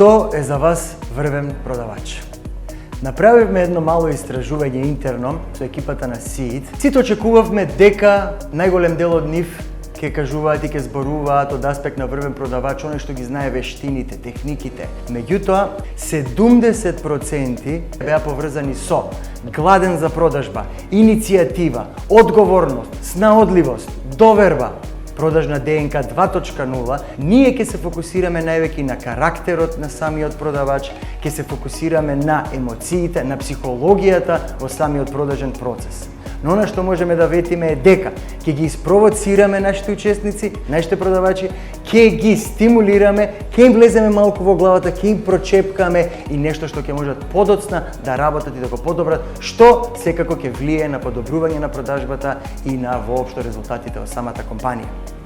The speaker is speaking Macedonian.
Што е за вас врвен продавач? Направивме едно мало истражување интерно со екипата на Seed. Сите очекувавме дека најголем дел од нив ќе кажуваат и ќе зборуваат од аспект на врвен продавач, оној што ги знае вештините, техниките. Меѓутоа, 70% беа поврзани со гладен за продажба, иницијатива, одговорност, снаодливост, доверба, продажна ДНК 2.0, ние ќе се фокусираме највеќе на карактерот на самиот продавач, ќе се фокусираме на емоциите, на психологијата во самиот продажен процес. Но она што можеме да ветиме е дека ќе ги испровоцираме нашите учесници, нашите продавачи, ќе ги стимулираме, ќе им влеземе малку во главата, ќе им прочепкаме и нешто што ќе можат подоцна да работат и да го подобрат, што секако ќе влие на подобрување на продажбата и на воопшто резултатите во самата компанија.